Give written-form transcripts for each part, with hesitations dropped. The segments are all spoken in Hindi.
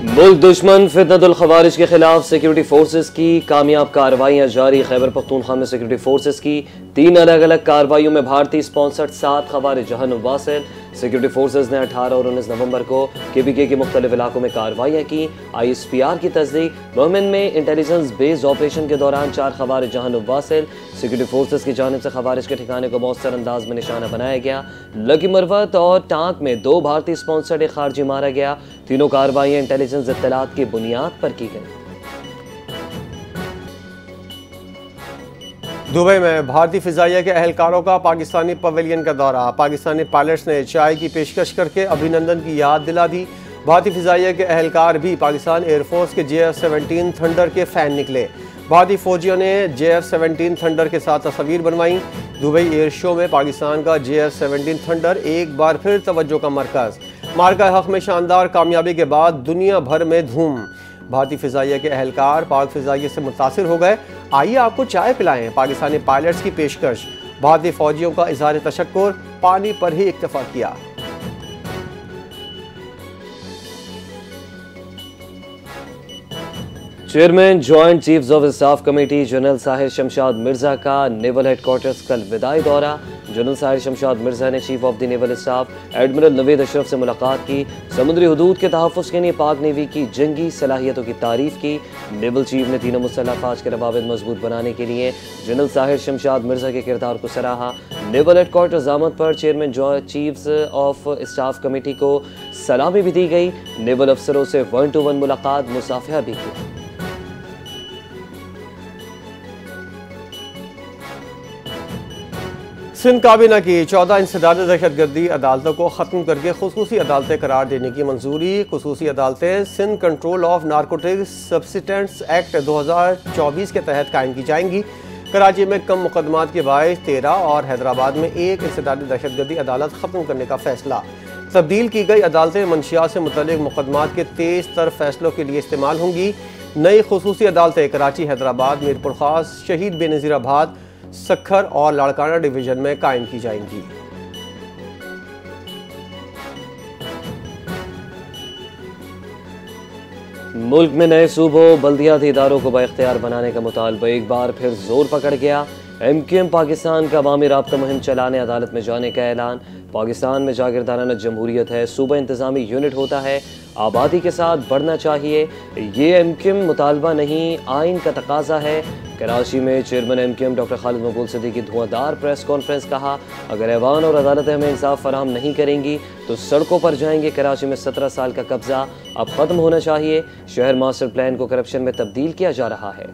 मुल्क दुश्मन फितनतुल खवारिज के खिलाफ सिक्योरिटी फोर्सेस की कामयाब कार्रवाइयां जारी। खैबर पख्तूनख्वा में सिक्योरिटी फोर्सेस की 3 अलग अलग कार्रवाइयों में भारतीय स्पॉन्सर्ड 7 खवारिज जहन्नुम वासिल। सिक्योरिटी फोर्सेस ने 18 और 19 नवंबर को KPK के मुख्तलिफ इलाकों में कार्रवाइयां की। ISPR की तस्दीक मुहिम में इंटेलिजेंस बेस्ड ऑपरेशन के दौरान 4 खवारिज जहन्नुम वासिल। सिक्योरिटी फोर्सेस की जानिब से खवारिज के ठिकाने को मौसर अंदाज में निशाना बनाया गया। लकी मरवत और टांक में 2 भारतीय स्पॉन्सर्ड एक खारजी मारा गया। तीनों कार्रवाइयां इंटेलिजेंस इत्तलात की बुनियाद पर की गई। दुबई में भारतीय फिजाइया के अहलकारों का पाकिस्तानी पवेलियन का दौरा। पाकिस्तानी पायलट्स ने चाय की पेशकश करके अभिनंदन की याद दिला दी। भारतीय फिजाइया के अहलकार भी पाकिस्तान एयरफोर्स के JF-17 थंडर के फ़ैन निकले। भारतीय फौजियों ने JF-17 थंडर के साथ तस्वीर बनवाई। दुबई एयर शो में पाकिस्तान का JF-17 थंडर एक बार फिर तवज्जो का मरकज़। मार्का हक में शानदार कामयाबी के बाद दुनिया भर में धूम। भारतीय फिजाइया के अहलकार पाक फिजाइया से मुतासिर हो गए। आइए आपको चाय पिलाएं। पाकिस्तानी पायलट्स की पेशकश। भारतीय फौजियों का इज़हार तशक्कुर, पानी पर ही इक्तफा किया। Chairman joint chiefs of staff committee general Sahir Shamshad Mirza का नेवल हेडक्वार्टर्स कल विदाई दौरा। जनरल साहिर शमशाद मिर्जा ने chief of the naval staff admiral Naved Ashraf से मुलाकात की। समुद्री हदूद के तहफ़्फ़ुज़ के लिए पाक नेवी की जंगी सलाहियतों की तारीफ की। नेवल चीफ ने तीनों मुसल्लह अफ़वाज के रवाबित मजबूत बनाने के लिए जनरल साहिर शमशाद मिर्जा के किरदार को सराहा। नेवल हेडक्वार्टर्स आमद पर chairman joint chiefs of staff committee को सलामी भी दी गई। नेवल अफसरों से 1-to-1 मुलाकात मुसाफिहा भी की। सिंध काबीना की 14 इंसदादी दहशतगर्दी अदालतों को ख़त्म करके खुसूसी अदालतें करार देने की मंजूरी। खुसूसी अदालतें Sindh control of narcotics substances act 2024 के तहत कायम की जाएंगी। कराची में कम मुकदमात के बायस 13 और हैदराबाद में 1 इंसदादी दहशतगर्दी अदालत ख़त्म करने का फैसला। तब्दील की गई अदालतें मंशियात से मुतल्लिक मुकदमात के तेज़ तर फैसलों के लिए इस्तेमाल होंगी। नई खुसूसी अदालतें कराची, हैदराबाद, मीरपुर खास, शहीद बेनज़ीराबाद, सखर और लाड़काना डिवीजन में कायम की जाएंगी। मुल्क में नए सूबों बल्दियाती इदारों को बाइख्तियार बनाने का मुतालबा एक बार फिर जोर पकड़ गया। MQM पाकिस्तान का अवामी राब्ता मुहिम चलाने अदालत में जाने का ऐलान। पाकिस्तान में जागिरदाराना जमहूरियत है, सूबा इंतजामी यूनिट होता है, आबादी के साथ बढ़ना चाहिए। ये MQM मुतालबा नहीं, आइन का तकाजा है। कराची में चेयरमैन MQM डॉक्टर खालिद मकबूल सिद्दीकी धुआंधार प्रेस कॉन्फ्रेंस। कहा, अगर ऐवान और अदालतें हमें इंसाफ फराहम नहीं करेंगी तो सड़कों पर जाएंगे। कराची में 17 साल का कब्जा अब ख़त्म होना चाहिए। शहर मास्टर प्लान को करप्शन में तब्दील किया जा रहा है।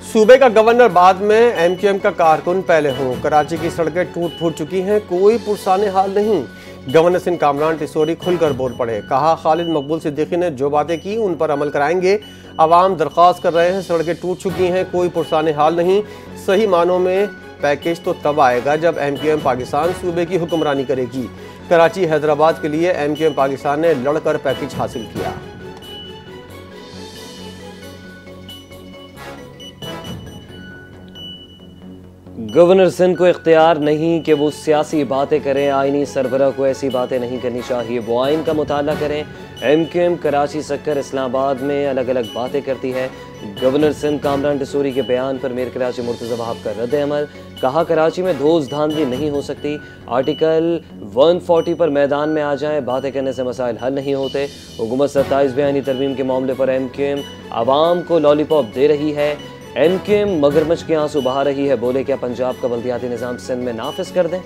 सूबे का गवर्नर बाद में MQM का कारकुन पहले हो। कराची की सड़कें टूट फूट चुकी हैं, कोई पुरसाने हाल नहीं। गवर्नर सिंध कामरान टिसोरी खुलकर बोल पड़े। कहा, खालिद मकबूल सिद्दीकी ने जो बातें की उन पर अमल कराएंगे। अवाम दरख्वास्त कर रहे हैं, सड़कें टूट चुकी हैं, कोई पुरसाने हाल नहीं। सही मानों में पैकेज तो तब आएगा जब MQM पाकिस्तान सूबे की हुक्मरानी करेगी। कराची हैदराबाद के लिए MQM पाकिस्तान ने लड़कर पैकेज हासिल किया। गवर्नर सिंध को इख्तियार नहीं कि वो सियासी बातें करें। आइनी सरबराह को ऐसी बातें नहीं करनी चाहिए, वो आइन का मुताला करें। MQM कराची, सक्कर, इस्लामाबाद में अलग अलग बातें करती है। गवर्नर सिंध कामरान टिसोरी के बयान पर मीर कराची मुर्तज़ा वहाब का रद्द अमल। कहा, कराची में धोस धांधली नहीं हो सकती। आर्टिकल 140 पर मैदान में आ जाएं, बातें करने से मसाइल हल नहीं होते। हुकूमत 27 बयानी तरमीम के मामले पर MQM आवाम को लॉलीपॉप दे रही है। MQM मगरमच्छ के आंसू बहा रही है। बोले, क्या पंजाब का बल्दियाती निज़ाम सिंध में नाफिज कर दें?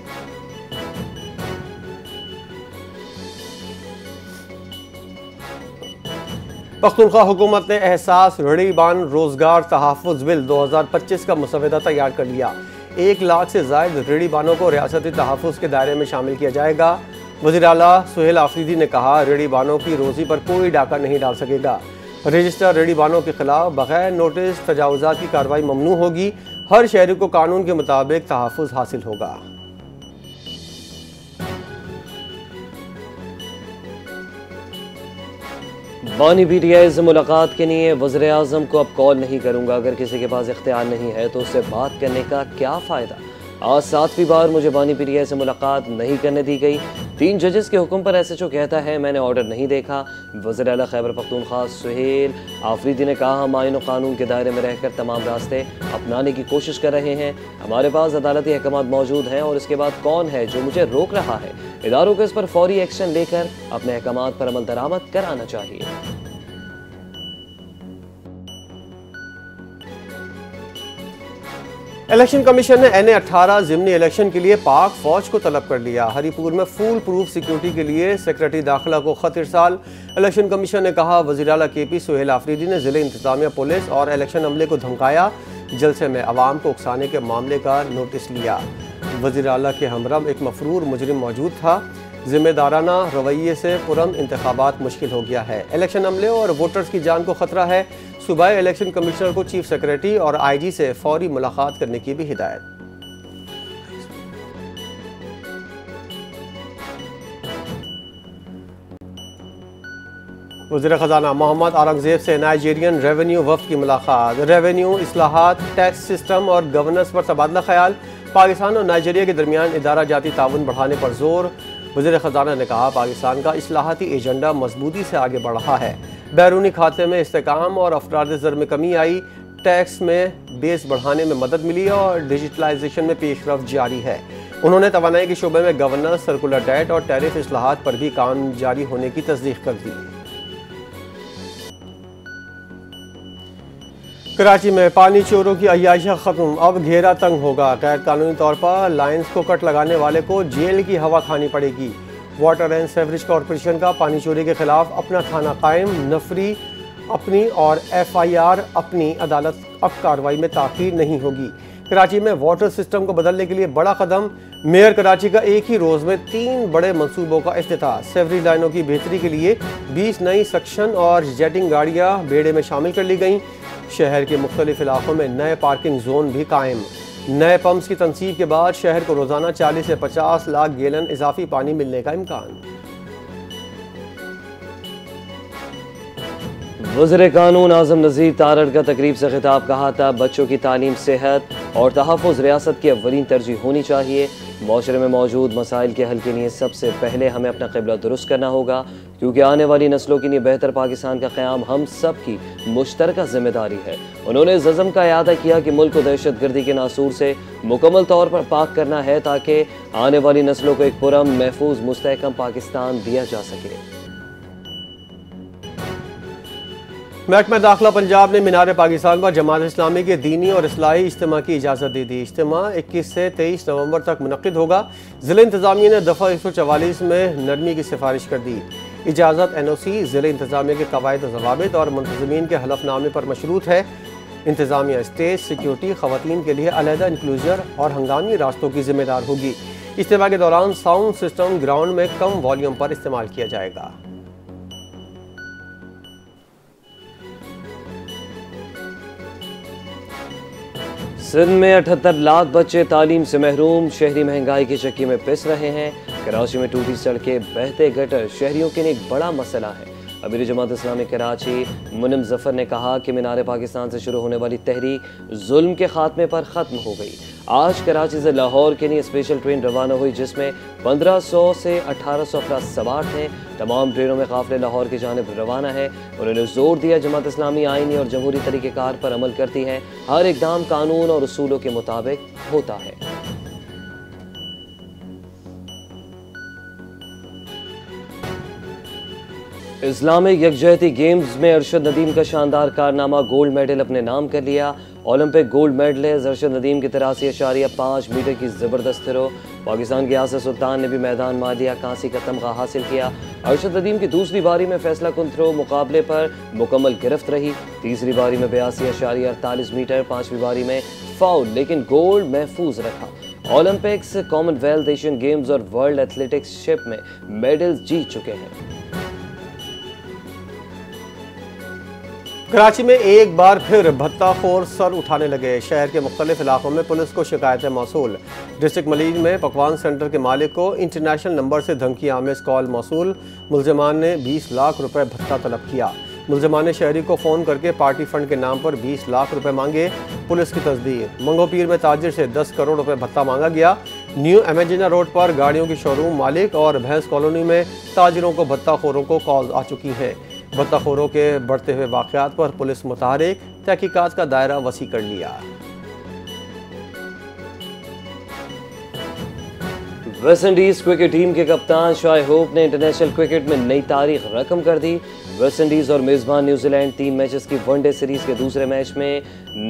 पख्तूनख्वा हुकूमत ने एहसास ऋणीबान रोजगार तहफ़्फ़ुज़ बिल 2025 का मुसवदा तैयार कर लिया। 1 लाख से ज़ायद ऋणीबानों को रियासती तहफ़्फ़ुज़ के दायरे में शामिल किया जाएगा। वज़ीर आला सुहेल आफरीदी ने कहा, ऋणीबानों की रोज़ी पर कोई डाका नहीं डाल सकेगा। रजिस्टर ऋणीबानों के खिलाफ बगैर नोटिस तजावुज़ात की कार्रवाई ममनू होगी। हर शहरी को कानून के मुताबिक तहफ़्फ़ुज़ हासिल होगा। बानी PTI से मुलाकात के लिए वज़ीर आज़म को अब कॉल नहीं करूंगा। अगर किसी के पास इख्तियार नहीं है तो उससे बात करने का क्या फ़ायदा। आज 7वीं बार मुझे बानी पीटीआई से मुलाकात नहीं करने दी गई। 3 जजेस के हुक्म पर एसएचओ कहता है मैंने ऑर्डर नहीं देखा। वज़ीर आला खैबर पख्तूनख्वा सुहेल आफरीदी ने कहा हम आईन और कानून के दायरे में रहकर तमाम रास्ते अपनाने की कोशिश कर रहे हैं। हमारे पास अदालती अहकाम मौजूद हैं और इसके बाद कौन है जो मुझे रोक रहा है। इदारों को इस पर फौरी एक्शन लेकर अपने अहकाम पर अमल दरामद कराना चाहिए। इलेक्शन कमीशन ने NA-18 ज़िमनी इलेक्शन के लिए पाक फौज को तलब कर लिया। हरीपुर में फुल प्रूफ सिक्योरिटी के लिए सेक्रेटरी दाखिला को खत इरसाल। इलेक्शन कमीशन ने कहा वज़ीर आला KP सुहेल आफरीदी ने ज़िले इंतजामिया पुलिस और इलेक्शन अमले को धमकाया। जलसे में अवाम को उकसाने के मामले का नोटिस लिया। वज़ीर आला के हमरम एक मफरूर मुजरिम मौजूद था। जिम्मेदाराना रवैये से पुरम इंतखाबात मुश्किल हो गया है। इलेक्शन अमले और वोटर्स की जान को खतरा है। सुबह इलेक्शन कमिश्नर को चीफ सेक्रेटरी और IG से फौरी मुलाकात करने की भी हिदायत। वज़ीर ख़ज़ाना मोहम्मद औरंगज़ेब से नाइजीरियन रेवेन्यू वफ़द की मुलाकात। रेवेन्यू इस्लाहात, टैक्स सिस्टम और गवर्नेंस पर तबादला ख्याल। पाकिस्तान और नाइजीरिया के दरमियान इदारा जाती ताउन बढ़ाने पर जोर। वज़ीर ख़ज़ाना ने कहा पाकिस्तान का इस्लाहाती एजेंडा मजबूती से आगे बढ़ रहा है। बैरूनी खाते में इस्तेकाम और अफराद ज़र में कमी आई। टैक्स में बेस बढ़ाने में मदद मिली और डिजिटलाइजेशन में पेशरफ्त जारी है। उन्होंने तवानाई के शोबे में गवर्नेंस, सर्कुलर डेट और टैरिफ इस्लाहात पर भी काम जारी होने की तस्दीक कर दी। कराची में पानी चोरों की अय्याशा खत्म, अब घेरा तंग होगा। गैर कानूनी तौर पर लाइन्स को कट लगाने वाले को जेल की हवा खानी पड़ेगी। वाटर एंड सेवरेज कॉरपोरेशन का पानी चोरी के खिलाफ अपना थाना कायम। नफरी अपनी और FIR अपनी। अदालत अब कार्रवाई में ताख़ीर नहीं होगी। कराची में वाटर सिस्टम को बदलने के लिए बड़ा कदम। मेयर कराची का एक ही रोज़ में 3 बड़े मंसूबों का इफ्तिताह। सेवरेज लाइनों की बेहतरी के लिए 20 नई सक्शन और जेटिंग गाड़ियाँ बेड़े में शामिल कर ली गईं। शहर के मुख्तलिफ इलाकों में नए पार्किंग जोन भी कायम। नए पंप्स की तनसीब के बाद शहर को रोजाना 40 से 50 लाख गैलन इजाफी पानी मिलने का इम्कान। वज़ीर कानून आज़म नज़ीर तारड़ का तकरीब से खिताब। कहा था बच्चों की तालीम, सेहत और तहफ़्फ़ुज़ रियासत की अव्वलीन तरजीह होनी चाहिए। माशरे में मौजूद मसाइल के हल के लिए सबसे पहले हमें अपना क़िबला दुरुस्त करना होगा, क्योंकि आने वाली नस्लों के लिए बेहतर पाकिस्तान का क़याम हम सब की मुश्तरका जिम्मेदारी है। उन्होंने इस अज़म का इयादा किया कि मुल्क को दहशत गर्दी के नासूर से मुकम्मल तौर पर पाक करना है, ताकि आने वाली नस्लों को एक पुरअमन, महफूज, मुस्तहकम पाकिस्तान दिया जा सके। महकमा दाखिला पंजाब ने मीनार पाकिस्तान पर जमात इस्लामी के दीनी और इस्लाही इज्तिमा की इजाज़त दे दी। इज्तिमा 21 से 23 नवंबर तक मुनक़िद होगा। ज़िला इंतज़ामिया ने दफ़ा 144 में नरमी की सिफारिश कर दी। इजाज़त NOC ज़िला इंतज़ामिया के कवायद ज़वाबित और मुंतज़मीन के हलफनामे पर मशरूत है। इंतज़ामिया स्टेज सिक्योरिटी, ख़वातीन के लिए अलहदा इंक्लूजर और हंगामी रास्तों की जिम्मेदार होगी। इज्तिमा के दौरान साउंड सिस्टम ग्राउंड में कम वॉल्यूम पर इस्तेमाल किया जाएगा। सिंध में 78 लाख बच्चे तालीम से महरूम। शहरी महंगाई की चक्की में पिस रहे हैं। कराची में टूटी सड़कें, बहते गटर शहरियों के लिए एक बड़ा मसला है। अमीर जमात इस्लामी कराची मुनिम जफर ने कहा कि मीनार पाकिस्तान से शुरू होने वाली तहरीक जुल्म के खात्मे पर ख़त्म हो गई। आज कराची से लाहौर के लिए स्पेशल ट्रेन रवाना हुई, जिसमें 1500 से 1800 अफराद सवार थे। तमाम ट्रेनों में काफ़िले लाहौर की जानिब रवाना है। उन्होंने जोर दिया जमात इस्लामी आईनी और जमहूरी तरीक़ेकार पर अमल करती है। हर इक़दाम कानून और उसूलों के मुताबिक होता है। इस्लामिक यकजहती गेम्स में अरशद नदीम का शानदार कारनामा, गोल्ड मेडल अपने नाम कर लिया। Olympic gold medallist Arshad Nadeem की 83.5 मीटर की ज़बरदस्त थ्रो। पाकिस्तान के आसिफ सुल्तान ने भी मैदान मार दिया, कांसी का तमगा हासिल किया। अरशद नदीम की दूसरी बारी में फैसला कुन थ्रो मुकाबले पर मुकम्मल गिरफ्त रही। तीसरी बारी में 82.48 मीटर, पांचवी बारी में फाउल, लेकिन गोल्ड महफूज रखा। ओलंपिक्स, कॉमनवेल्थ, एशियन गेम्स और वर्ल्ड एथलेटिक्सशिप में मेडल्स जीत चुके हैं। कराची में एक बार फिर भत्ताखोर सर उठाने लगे। शहर के मुख्तलिफ इलाकों में पुलिस को शिकायतें मौसूल। डिस्ट्रिक्ट मलीक में पकवान सेंटर के मालिक को इंटरनेशनल नंबर से धमकी आमेज कॉल मौसूल। मुलजिमान ने 20 लाख रुपए भत्ता तलब किया। मुलजमान ने शहरी को फ़ोन करके पार्टी फंड के नाम पर 20 लाख रुपए मांगे। पुलिस की तस्दीक। मंगोपीर में ताजिर से 10 करोड़ रुपए भत्ता मांगा गया। न्यू एमेजिना रोड पर गाड़ियों की शोरूम मालिक और भैंस कॉलोनी में ताजिरों को भत्ताखोरों को कॉल आ चुकी है। भत्ताखोरों के बढ़ते हुए वाक़यात पर पुलिस मुतहरिक, तहकीकात का दायरा वसी कर लिया। वेस्ट इंडीज क्रिकेट टीम के कप्तान शाय होप ने इंटरनेशनल क्रिकेट में नई तारीख रकम कर दी। वेस्ट इंडीज और मेजबान न्यूजीलैंड 3 मैचेस की वनडे सीरीज के दूसरे मैच में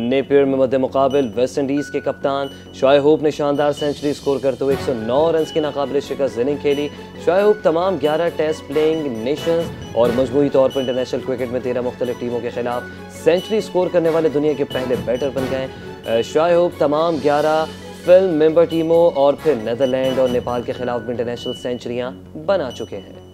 नेपियर में मद्दे मुकाबिल वेस्ट इंडीज के कप्तान शाय होप ने शानदार सेंचुरी स्कोर करते हुए 109 रन की नाकाबिले शिकस्त इनिंग खेली। शाय होप तमाम 11 टेस्ट प्लेइंग नेशंस और मजमूई तौर पर इंटरनेशनल क्रिकेट में 13 मुख्तलिफ टीमों के खिलाफ सेंचुरी स्कोर करने वाले दुनिया के पहले बैटर बन गए। शाय होप तमाम 11 फिल्म मेंबर टीमों और फिर नेदरलैंड और नेपाल के खिलाफ भी इंटरनेशनल सेंचुरियां बना चुके हैं।